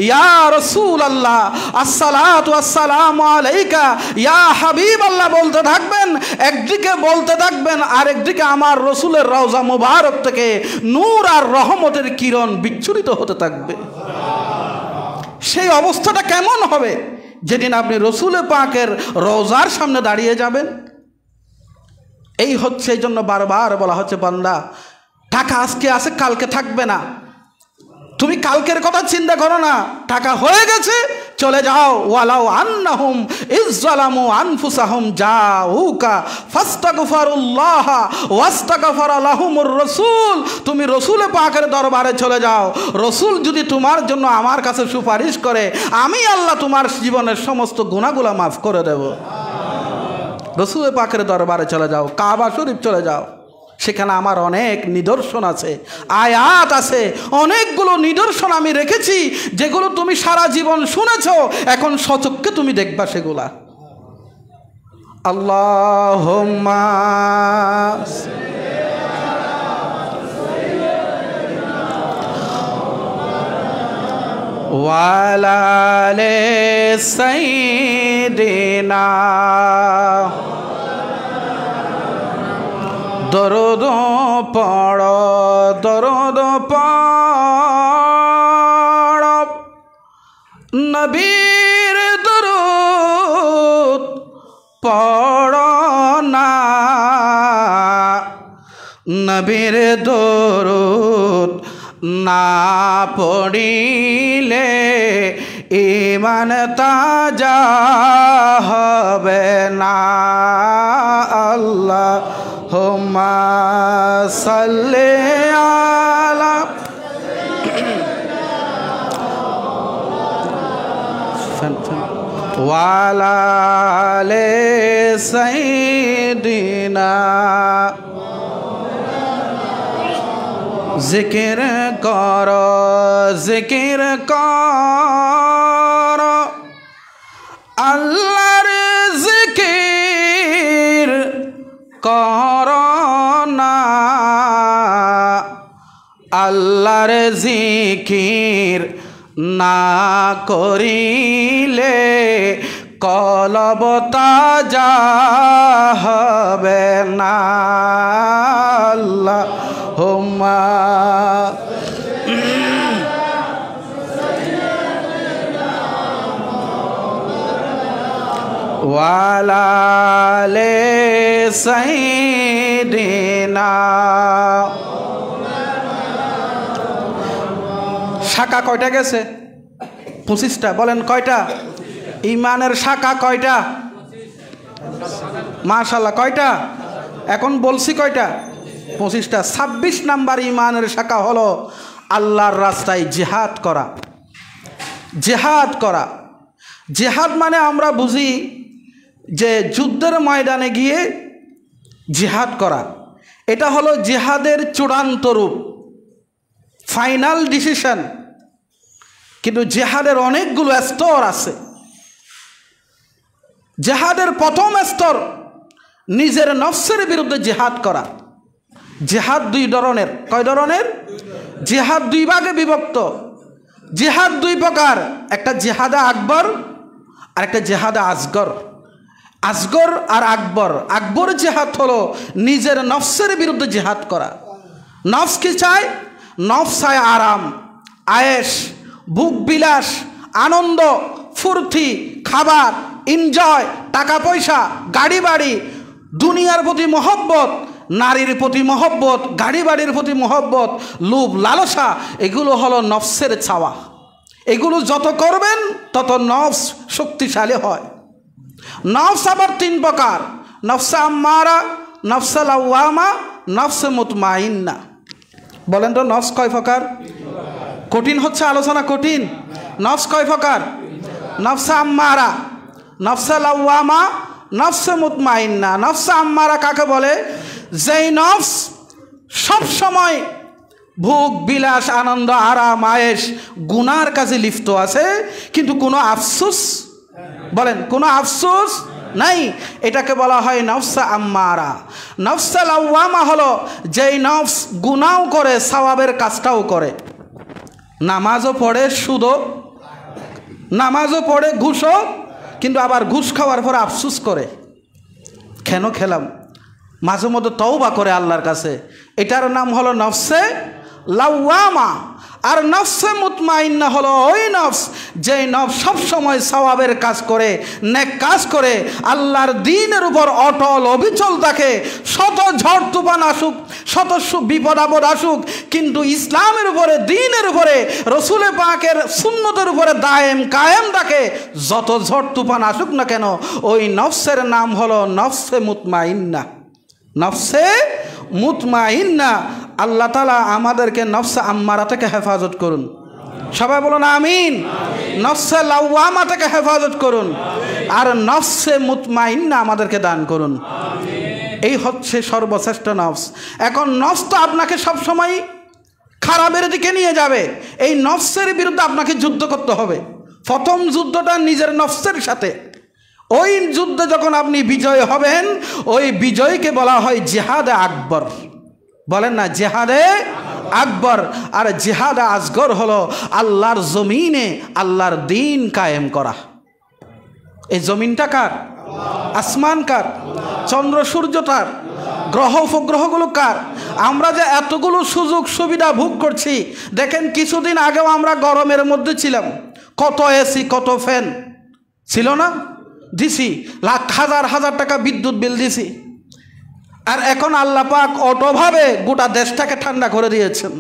ইয়া রাসূলুল্লাহ, আসসালাতু আসসালামু আলাইকা ইয়া হাবিবাল্লাহ বলতে থাকবেন, একদিকে বলতে থাকবেন আর একদিকে আমার রসুলের রওজা মুবারক থেকে নূর আর রহমতের কিরণ বিচ্ছুরিত হতে থাকবে। সেই অবস্থাটা কেমন হবে যেদিন আপনি রসুল পাকের রওজার সামনে দাঁড়িয়ে যাবেন? এই হচ্ছে, এই জন্য বারবার বলা হচ্ছে বান্দা, টাকা আজকে আছে কালকে থাকবে না। তুমি কালকের কথা চিন্তা করো না, টাকা হয়ে গেছে চলে যাও। ওয়ালাউ আন্নাহুম ইযযালামু আনফুসাহুম জাউকা ফাস্তাগফিরুল্লাহ ওয়াস্তাগফারা লাহুমুর রাসূল। তুমি রাসূল পাকের দরবারে চলে যাও। রাসূল যদি তোমার জন্য আমার কাছে সুপারিশ করে, আমি আল্লাহ তোমার জীবনের সমস্ত গুনাহগুলো মাফ করে দেব। রাসূল পাকের দরবারে চলে যাও, কাবা শরীফ চলে যাও, সেখানে আমার অনেক নিদর্শন আছে, আয়াত আছে, অনেকগুলো নিদর্শন আমি রেখেছি যেগুলো তুমি সারা জীবন শুনেছো, এখন সচক্ষে তুমি দেখবা সেগুলা। আল্লাহুম্মা ওয়ালা আলি সাইয়্যিদিনা দরুদ পড়ো দরুদ পড়ো নবীর দরুদ পড়ো না, নবীর দরুদ না পড়িলে ঈমান তাজা হবে না। আল্লাহুম্মা সাল্লি আলা ওয়ালা আলি সাইয়্যিদিনা। জিকির কর জিকির কর আল্লাহর জিকির কর না, আল্লাহর জিকির না করিলে কলব তাজা হবে না। আল্লাহুম্মা ওয়ালা আলি সাইয়্যিদিনা। শাখা কয়টা গেছে? 25টা। বলেন কয়টা? ইমানের শাখা কয়টা? মাশাআল্লাহ, কয়টা? এখন বলছি কয়টা? 25টা। 26 নাম্বার ইমানের শাখা হলো আল্লাহর রাস্তায় জিহাদ করা। জিহাদ করা, জিহাদ মানে আমরা বুঝি যে যুদ্ধের ময়দানে গিয়ে জিহাদ করা। এটা হলো জিহাদের চূড়ান্ত রূপ, ফাইনাল ডিসিশন। কিন্তু জিহাদের অনেকগুলো স্তর আছে। জিহাদের প্রথম স্তর নিজের নফসের বিরুদ্ধে জিহাদ করা। জিহাদ দুই ধরনের। কয় ধরনের? জিহাদ দুই ভাগে বিভক্ত। জিহাদ দুই প্রকার, একটা জিহাদে আকবর আর একটা জিহাদে আসগর। আসগর আর আকবর। আকবর জিহাদ হলো নিজের নফসের বিরুদ্ধে জিহাদ করা। নফস কি চায়? নফস চায় আরাম, আয়েশ, ভোগ বিলাস, আনন্দ, ফুর্তি, খাবার, এনজয়, টাকা পয়সা, গাড়ি বাড়ি, দুনিয়ার প্রতি মহব্বত, নারীর প্রতি মহব্বত, গাড়ি বাড়ির প্রতি মহব্বত, লোভ লালসা, এগুলো হলো নফসের চাওয়া। এগুলো যত করবেন তত নফস শক্তিশালী হয়। নফস আবার তিন প্রকার: নফসে আম্মারা, নফসে লাওয়ামা, নফসে মুতমাইন্না। বলেন তো নফস কয় প্রকার? কঠিন হচ্ছে আলোচনা, কঠিন। নফস কয় প্রকার? নফসে আম্মারা, নফসে লাওয়ামা, নফসে মুতমাইন্না। নফসে আম্মারা কাকে বলে? যেই নফস সব সময় ভোগ বিলাস, আনন্দ, আরাম, আয়েশ, গুনার কাজে লিপ্ত আছে, কিন্তু কোনো আফসোস, বলেন কোনো আফসোস নাই, এটাকে বলা হয় নফসে আম্মারা। নফসে লাওয়ামা হলো যেই নফস গুনাও করে, সওয়াবের কাজটাও করে, নামাজও পড়ে, সুদও, নামাজও পড়ে, ঘুষও, কিন্তু আবার ঘুষ খাওয়ার পরে আফসোস করে, কেন খেলাম, মাঝে মধ্যে তওবা করে আল্লাহর কাছে। এটার নাম হলো নফসে লাওয়ামা। আর নফসে মুতমাইন্না হলো ওই নফস যেই নফস সব সময় সওয়াবের কাজ করে, নেক কাজ করে, আল্লাহর দ্বীনের উপর অটল অবিচল থাকে, শত ঝড় তুফান আসুক, শত বিপদ আপদ আসুক, কিন্তু ইসলামের উপরে, দ্বীনের উপরে, রসুল পাকের সুন্নতের উপরে দায়েম কায়েম থাকে, যত ঝড় তুফান আসুক না কেন, ওই নফসের নাম হলো নফসে মুতমাইন্না। নফসে মুতমাইন্না। আল্লাহ তাআলা আমাদেরকে নফসে আম্মারা থেকে হেফাজত করুন। সবাই বলুন আমিন। নফসে লাওয়ামা থেকে হেফাজত করুন, আর নফসে মুতমাইন্না আমাদেরকে দান করুন। এই হচ্ছে সর্বশ্রেষ্ঠ নফস। এখন নফস তো আপনাকে সবসময় খারাপের দিকে নিয়ে যাবে। এই নফসের বিরুদ্ধে আপনাকে যুদ্ধ করতে হবে। প্রথম যুদ্ধটা নিজের নফসের সাথে। ওই যুদ্ধে যখন আপনি বিজয় হবেন, ওই বিজয়কে বলা হয় জিহাদে আকবর। বলেন না জিহাদে আকবর। আর জিহাদে আসগর হলো আল্লাহর জমিনে আল্লাহর দ্বীন কায়েম করা। এই জমিনটা কার? আসমান কার? চন্দ্র সূর্য কার? গ্রহ উপগ্রহগুলো কার? আমরা যে এতগুলো সুযোগ সুবিধা ভোগ করছি, দেখেন কিছুদিন আগেও আমরা গরমের মধ্যে ছিলাম, কত এসি কত ফ্যান ছিল না? দিছি, লাখ হাজার হাজার টাকা বিদ্যুৎ বিল দিছি। আর এখন আল্লাহ পাক অটোভাবে গোটা দেশটাকে ঠান্ডা করে দিয়েছেন।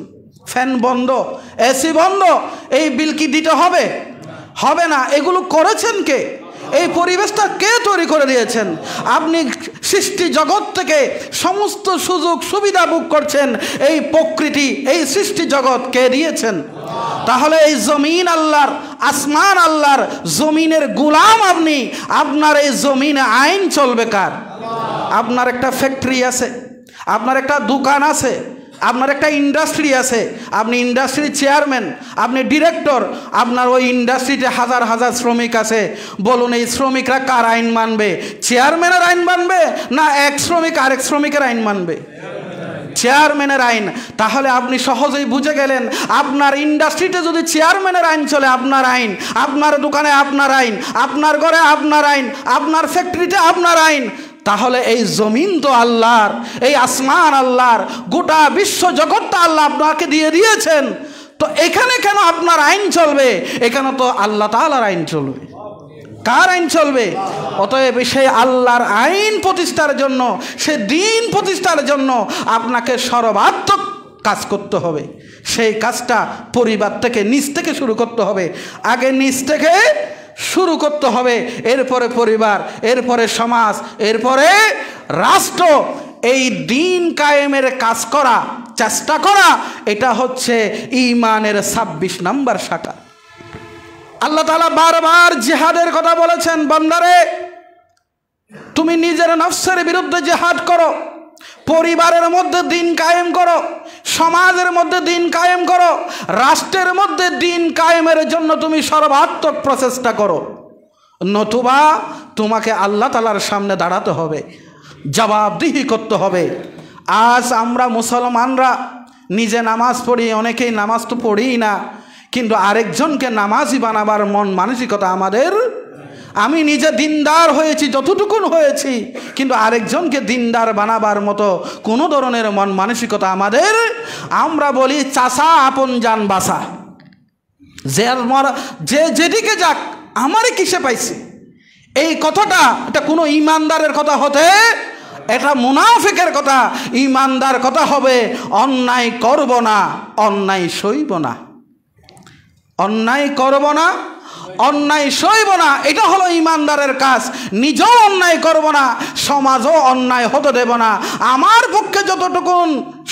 ফ্যান বন্ধ, এসি বন্ধ, এই বিল কি দিতে হবে? হবে না। এগুলো করেছেন কে? এই পরিবেশটা কে তৈরি করে দিয়েছেন? আপনি সৃষ্টি জগৎ থেকে সমস্ত সুযোগ সুবিধা ভোগ করছেন, এই প্রকৃতি, এই সৃষ্টি জগৎ কে দিয়েছেন? তাহলে এই জমিন আল্লাহর, আসমান আল্লাহর, জমিনের গোলাম আপনি। আপনার এই জমিনে আইন চলবে কার? আপনার একটা ফ্যাক্টরি আছে, আপনার একটা দোকান আছে, আপনার একটা ইন্ডাস্ট্রি আছে, আপনি ইন্ডাস্ট্রির চেয়ারম্যান, আপনি ডিরেক্টর, আপনার ওই ইন্ডাস্ট্রিতে হাজার হাজার শ্রমিক আছে। বলুন এই শ্রমিকরা কার আইন মানবে? চেয়ারম্যানের আইন মানবে, না এক শ্রমিক আরেক শ্রমিকের আইন মানবে? চেয়ারম্যানের আইন। তাহলে আপনি সহজেই বুঝে গেলেন, আপনার ইন্ডাস্ট্রিতে যদি চেয়ারম্যানের আইন চলে, আপনার আইন, আপনার দোকানে আপনার আইন, আপনার ঘরে আপনার আইন, আপনার ফ্যাক্টরিতে আপনার আইন, তাহলে এই জমিন তো আল্লাহর, এই আসমান আল্লাহর, গোটা বিশ্ব জগৎটা আল্লাহ আপনাকে দিয়ে দিয়েছেন। তো এখানে কেন আপনার আইন চলবে? এখানে তো আল্লাহ তাআলার আইন চলবে। কার আইন চলবে? অতএব সেই আল্লাহর আইন প্রতিষ্ঠার জন্য, সে দ্বীন প্রতিষ্ঠার জন্য আপনাকে সর্বাত্মক কাজ করতে হবে। সেই কাজটা পরিবার থেকে, নিজ থেকে শুরু করতে হবে। আগে নিজ থেকে শুরু করতে হবে, এরপরে পরিবার, এরপরে সমাজ, এরপরে রাষ্ট্র। এই দ্বীন কায়েমের কাজ করা, চেষ্টা করা, এটা হচ্ছে ঈমানের 26 নম্বর শাখা। আল্লাহ তাআলা বারবার জিহাদের কথা বলেছেন, বান্দারে তুমি নিজের নফসের বিরুদ্ধে জিহাদ করো, পরিবারের মধ্যে দ্বীন কায়েম করো, সমাজের মধ্যে দ্বীন কায়েম করো, রাষ্ট্রের মধ্যে দ্বীন কায়েমের জন্য তুমি সর্বাত্মক প্রচেষ্টা করো, নতুবা তোমাকে আল্লাহ তাআলার সামনে দাঁড়াতে হবে, জবাবদিহি করতে হবে। আজ আমরা মুসলমানরা নিজে নামাজ পড়ি, অনেকেই নামাজ তো পড়িই না, কিন্তু আরেকজনকে নামাজি বানাবার মন মানসিকতা আমাদের। আমি নিজে দিনদার হয়েছি যতটুকুন হয়েছি, কিন্তু আরেকজনকে দিনদার বানাবার মতো কোনো ধরনের মন মানসিকতা আমাদের। আমরা বলি চাষা আপন জান বাসা, যে যেদিকে যাক আমারই কিসে পাইছে। এই কথাটা, এটা কোনো ইমানদারের কথা হতে, এটা মুনাফিকের কথা। ইমানদার কথা হবে অন্যায় করব না, অন্যায় সইব না, অন্যায় করব না, অন্যায় সইব না। এটা হলো ইমানদারের কাজ। নিজেও অন্যায় করব না, সমাজও অন্যায় হতে দেব না। আমার পক্ষে যতটুকুন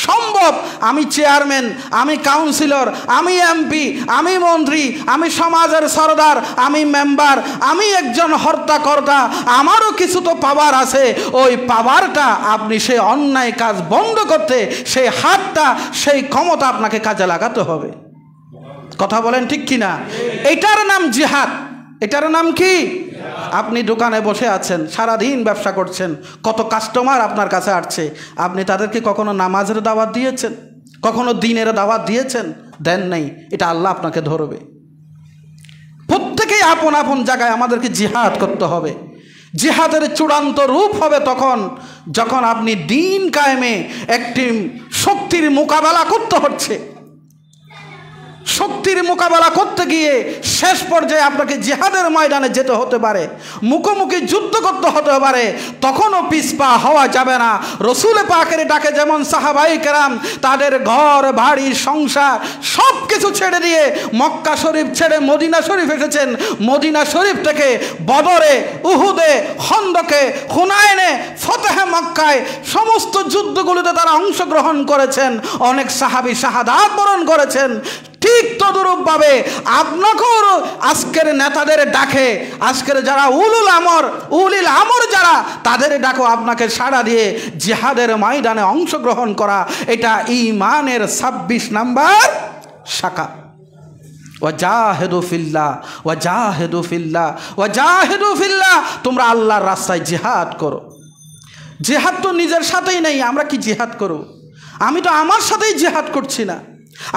সম্ভব, আমি চেয়ারম্যান, আমি কাউন্সিলর, আমি এমপি, আমি মন্ত্রী, আমি সমাজের সরদার, আমি মেম্বার, আমি একজন হর্তাকর্তা, আমারও কিছু তো পাওয়ার আছে। ওই পাওয়ারটা আপনি সেই অন্যায় কাজ বন্ধ করতে, সেই হাতটা, সেই ক্ষমতা আপনাকে কাজে লাগাতে হবে। কথা বলেন ঠিক কিনা? এটার নাম জিহাদ। এটার নাম কি? আপনি দোকানে বসে আছেন, সারাদিন ব্যবসা করছেন, কত কাস্টমার আপনার কাছে আসছে, আপনি তাদেরকে কখনো নামাজের দাওয়াত দিয়েছেন? কখনো দ্বীনের দাওয়াত দিয়েছেন? দেন নাই। এটা আল্লাহ আপনাকে ধরবে। প্রত্যেকেই আপন আপন জায়গায় আমাদেরকে জিহাদ করতে হবে। জিহাদের চূড়ান্ত রূপ হবে তখন যখন আপনি দ্বীন কায়েমে একটি শক্তির মোকাবেলা করতে হচ্ছে। শক্তির মোকাবেলা করতে গিয়ে শেষ পর্যায়ে আপনাকে জিহাদের ময়দানে যেতে হতে পারে, মুখোমুখি যুদ্ধ করতে হতে পারে, তখনও পিছপা হওয়া যাবে না। রসুল পাকের ডাকে যেমন সাহাবাই কেরাম তাদের ঘর বাড়ি সংসার সব কিছু ছেড়ে দিয়ে মক্কা শরীফ ছেড়ে মদিনা শরীফ এসেছেন, মদিনা শরীফ থেকে বদরে, উহুদে, খন্দকে, হুনাইনে, ফতেহে মক্কায় সমস্ত যুদ্ধগুলোতে তারা অংশগ্রহণ করেছেন, অনেক সাহাবী শাহাদাত বরণ করেছেন। ঠিক তদরূপভাবে আপনাকেও আজকের নেতাদের ডাকে, আজকের যারা উলিল আমর যারা, তাদের ডাকো আপনাকে সাড়া দিয়ে জিহাদের ময়দানে অংশগ্রহণ করা, এটা ঈমানের 26 নাম্বার শাখা। ওয়াজাহিদু ফিল্লাহ ওয়াজাহিদু ফিল্লাহ ওয়াজাহিদু ফিল্লাহ, তোমরা আল্লাহর রাস্তায় জিহাদ করো। জিহাদ তো নিজের সাথেই নেই, আমরা কি জিহাদ করব? আমি তো আমার সাথেই জিহাদ করছি না,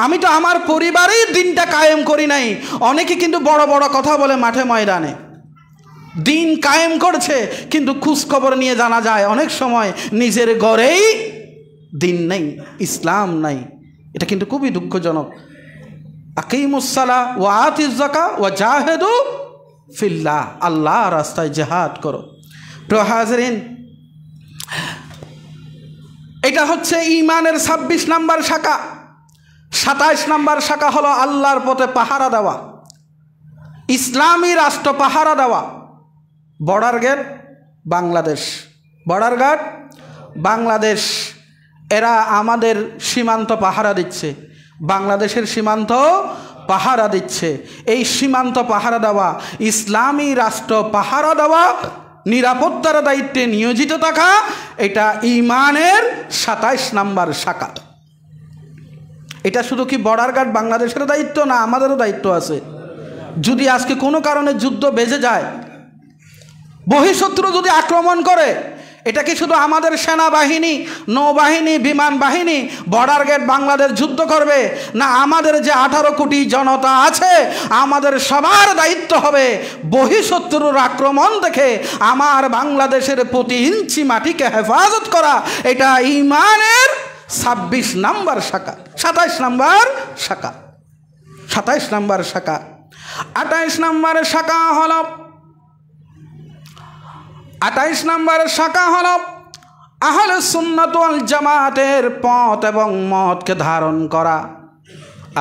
আমি তো আমার পরিবারেই দিনটা কায়েম করি নাই। অনেকে কিন্তু বড় বড় কথা বলে মাঠে ময়দানে, দিন কায়েম করছে, কিন্তু খোঁজখবর নিয়ে জানা যায় অনেক সময় নিজের ঘরেই দিন নেই, ইসলাম নাই। এটা কিন্তু খুবই দুঃখজনক। আকিমুস সালাহ ওয়া আতিজ যাকাত ওয়া জাহিদু ফিল্লাহ, আল্লাহ রাস্তায় জিহাদ করো। প্রিয় হাজরিন, এটা হচ্ছে ঈমানের 26 নাম্বার শাখা। 27 নাম্বার শাখা হলো আল্লাহর পথে পাহারা দেওয়া, ইসলামী রাষ্ট্র পাহারা দেওয়া। Border gate Bangladesh, border guard Bangladesh, এরা আমাদের সীমান্ত পাহারা দিচ্ছে, বাংলাদেশের সীমান্ত পাহারা দিচ্ছে। এই সীমান্ত পাহারা দেওয়া, ইসলামী রাষ্ট্র পাহারা দেওয়া, নিরাপত্তার দায়িত্বে নিয়োজিত থাকা, এটা ঈমানের 27 নাম্বার শাখা। এটা শুধু কি বর্ডার গার্ড বাংলাদেশের দায়িত্ব না, আমাদেরও দায়িত্ব আছে। যদি আজকে কোনো কারণে যুদ্ধ বেজে যায়, বহিঃশত্রু যদি আক্রমণ করে, এটা কি শুধু আমাদের সেনাবাহিনী, নৌবাহিনী, বিমান বাহিনী, বর্ডার গেট বাংলাদেশ যুদ্ধ করবে? না, আমাদের যে 18 কোটি জনতা আছে, আমাদের সবার দায়িত্ব হবে বহিঃশত্রুর আক্রমণ দেখে আমার বাংলাদেশের প্রতি ইঞ্চি মাটিকে হেফাজত করা। এটা ঈমানের 26 নাম্বার শাখা। 27 নাম্বার শাখা, 27 নাম্বার শাখা। 28 নাম্বার শাখা হল 28 নাম্বার শাখা হল আহলে সুন্নাত ওয়াল জামাতের পথ এবং মতকে ধারণ করা।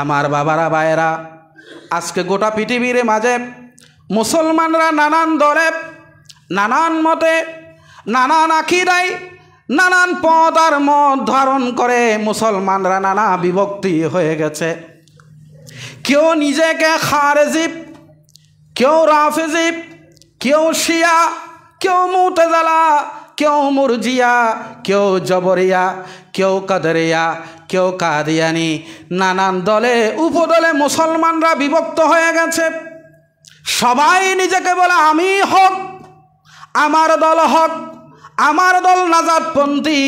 আমার বাবারা ভাইয়েরা, আজকে গোটা পৃথিবীর মাঝে মুসলমানরা নানান দলে, নানান মতে, নানান আকীদায়, নানান পথ আর মত ধারণ করে মুসলমানরা নানা বিভক্তি হয়ে গেছে। কেউ নিজেকে খারেজি, কেউ রাফেজি, কেউ শিয়া, কেউ মুতাজিলা, কেউ মুরজিয়া, কেউ জবরিয়া, কেউ কাদরিয়া, কেউ কাদিয়ানি, নানান দলে উপদলে মুসলমানরা বিভক্ত হয়ে গেছে। সবাই নিজেকে বলে আমি হক, আমার দল হক, আমার দল নাজাতপন্থী,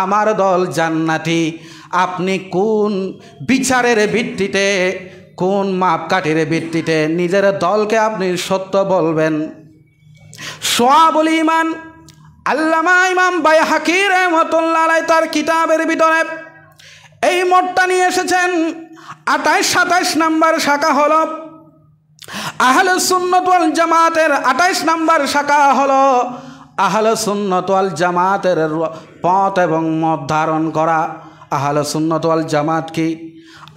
আমার দল জান্নাতি। আপনি কোন বিচারের ভিত্তিতে, কোন মাপকাঠির ভিত্তিতে নিজের দলকে আপনি সত্য বলবেন? শুআবুল ঈমান আল্লামা ইমাম বাইহাকী রাহমাতুল্লাহ আলাইহি তার কিতাবের ভিতরে এই মতটা নিয়ে এসেছেন। 28-27 নাম্বার শাখা হলো আহলে সুন্নাত ওয়াল জামাতের। 28 নাম্বার শাখা হলো আহলে সুন্নাত ওয়াল জামাতের পথ এবং মত ধারণ করা। আহলে সুন্নাত ওয়াল জামাত কি?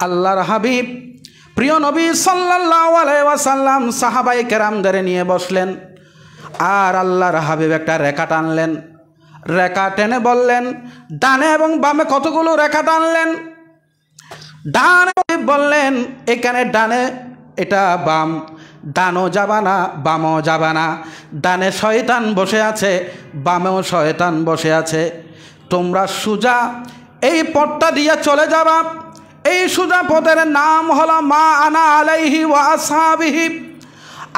আল্লাহর হাবিব প্রিয় নবী সাল্লাল্লাহু আলাইহি ওয়াসাল্লাম সাহাবায়ে কেরামদের নিয়ে বসলেন, আর আল্লাহর হাবিব একটা রেখা টানলেন। রেখা টেনে বললেন, ডানে এবং বামে কতগুলো রেখা টানলেন। ডানে বললেন, এখানে ডানে এটা বাম, ডানও যাবা না বামও যাবা না। ডানে শয়তান বসে আছে, বামেও শয়তান বসে আছে। তোমরা সোজা এই পথটা দিয়ে চলে যাবা। এই সোজা পথের নাম হলো মা আনা আলাইহি ওয়া আসহাবিহি।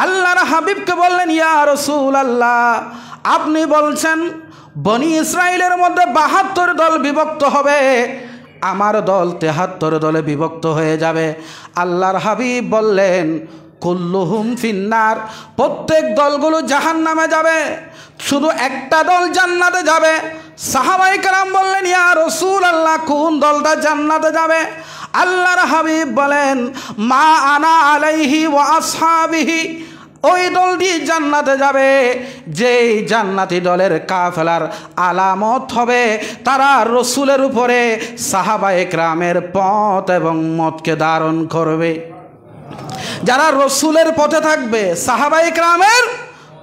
আল্লাহর হাবিবকে বললেন, ইয়া রাসূলুল্লাহ, আপনি বলছেন বনি ইসরাইলের মধ্যে 72 দল বিভক্ত হবে, আমার দল 73 দলে বিভক্ত হয়ে যাবে। আল্লাহর হাবিব বললেন, কুল্লুহুম ফিন্নার, প্রত্যেক দলগুলো জাহান্নামে যাবে, শুধু একটা দল জান্নাতে যাবে। সাহাবায়ে কেরাম বললেন, ইয়া রাসূলুল্লাহ, কোন দলটা জান্নাতে যাবে? আল্লাহর হাবিব বলেন, মা আনা আলাইহি ওয়া আসহাবিহি, ওই দলটি জান্নাতে যাবে যেই জান্নাতি দলের কাফেলার আলামত হবে তারা রসুলের উপরে সাহাবায়ে কেরামের পথ এবং মতকে ধারণ করবে। যারা রসুলের পথে থাকবে, সাহাবায়ে কেরামের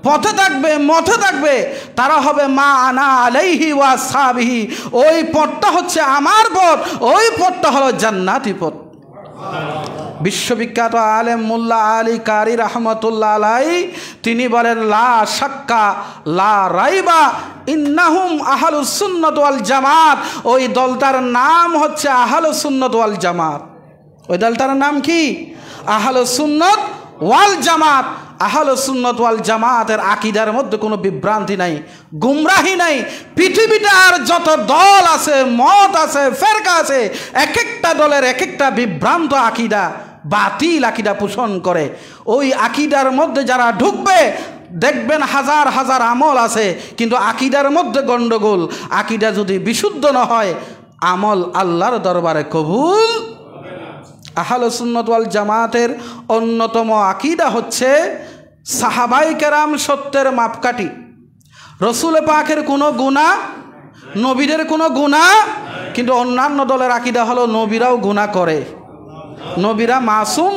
পথে থাকবে, মতে থাকবে, তারা হবে মা আনা আলাইহি ওয়া আসহাবিহি। ওই পথটা হচ্ছে আমার পথ, ওই পথটা হলো জান্নাতি পথ। বিশ্ববিখ্যাত আলেম মোল্লা আলী কারি রহমতুল্লাহ আলাই তিনি বলেন, লা শাক্কা লা রাইবা ইন্নাহুম আহলুস সুন্নাত ওয়াল জামাত। ওই দলটার নাম হচ্ছে আহলুস সুন্নাত ওয়াল জামাত। ওই দলটার নাম কি? আহলুস সুন্নাত ওয়াল জামাত। আহলুস সুন্নাত ওয়াল জামাতের আকীদার মধ্যে কোনো বিভ্রান্তি নাই, গুমরাহি নাই। পৃথিবীতে আর যত দল আছে, মত আছে, ফেরকা আছে, এক একটা দলের এক একটা বিভ্রান্ত আকীদা, বাতিল আকীদা পোষণ করে। ওই আকীদার মধ্যে যারা ঢুকবে দেখবেন হাজার হাজার আমল আছে, কিন্তু আকীদার মধ্যে গণ্ডগোল। আকীদা যদি বিশুদ্ধ না হয়, আমল আল্লাহর দরবারে কবুল। আহলুস সুন্নাত ওয়াল জামাতের অন্যতম আকীদা হচ্ছে সাহাবায়ে কেরাম সত্যের মাপকাঠি। রসুল পাকের কোনো গুনাহ, নবীদের কোনো গুনাহ, কিন্তু অন্যান্য দলের আকীদা হলো নবীরাও গুনাহ করে, নবীরা মাসুম,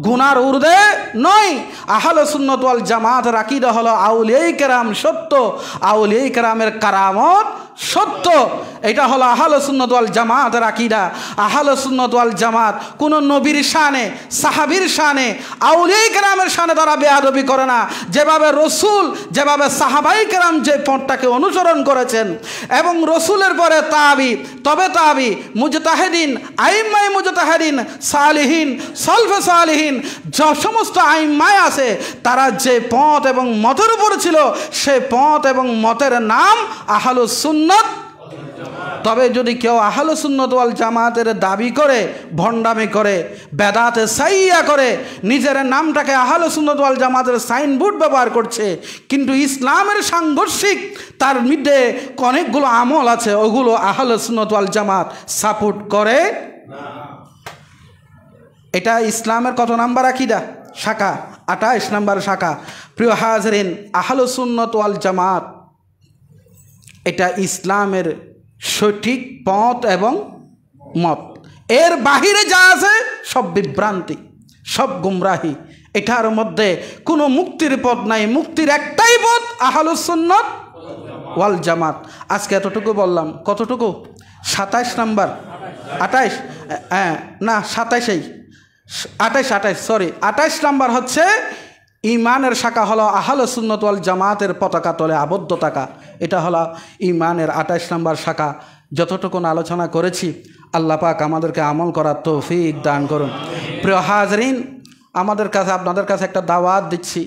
গুনার ঊর্ধ্বে নয়। আহলুস সুন্নাত ওয়াল জামাতের আকীদা হলো আউলিয়ায়ে কেরাম সত্য, আউলিয়ায়ে কেরামের কারামত সত্য। এটা হলো আহলুস সুন্নাত ওয়াল জামাতের আকীদা। আহলুস সুন্নাত ওয়াল জামাত কোনো নবীর শানে, সাহাবীর শানে, আউলিয়ায়ে কেরামের শানে তারা বেয়াদবি করে না। যেভাবে রসুল, যেভাবে সাহাবায়ে কেরাম যে পথটাকে অনুসরণ করেছেন, এবং রসুলের পরে তাবি, তবে তাবি, মুজতাহিদিন, আইম্মায়ে মুজতাহিদিন, সালিহিন, সলফে সালিহিন, যে সমস্ত আইম্মায় আছে, তারা যে পথ এবং মতের উপর ছিল, সে পথ এবং মতের নাম আহলুস সুন্নাত। তবে যদি কেউ আহলুস সুন্নাত ওয়াল জামাতের দাবি করে, ভণ্ডামি করে, বেদাতে সাইয়া করে, নিজের নামটাকে আহলুস সুন্নাত ওয়াল জামাতের সাইনবোর্ড ব্যবহার করছে, কিন্তু ইসলামের সাংঘর্ষিক তার মধ্যে অনেকগুলো আমল আছে, ওগুলো আহলুস সুন্নাত ওয়াল জামাত সাপোর্ট করে না। এটা ইসলামের কত নাম্বার আকীদা? শাখা, 28 নাম্বার শাখা। প্রিয় হাজরিন, আহলুস সুন্নাত ওয়াল জামাত এটা ইসলামের সঠিক পথ এবং মত। এর বাহিরে যা আছে সব বিভ্রান্তি, সব গুমরাহি। এটার মধ্যে কোনো মুক্তির পথ নাই। মুক্তির একটাই পথ, আহলুস সুন্নাত ওয়াল জামাত। আজকে এতটুকু বললাম। কতটুকু? 27 নাম্বার, 28, হ্যাঁ না 27, 28 সরি, 28 নাম্বার হচ্ছে ইমানের শাখা হলো আহলুস সুন্নাত ওয়াল জামাতের পতাকা তলে আবদ্ধ থাকা। এটা হলো ইমানের 28 নাম্বার শাখা। যতটুকুন আলোচনা করেছি, আল্লাহ পাক আমাদেরকে আমল করার তৌফিক দান করুন। প্রিয় হাজরিন, আমাদের কাছে, আপনাদের কাছে একটা দাওয়াত দিচ্ছি।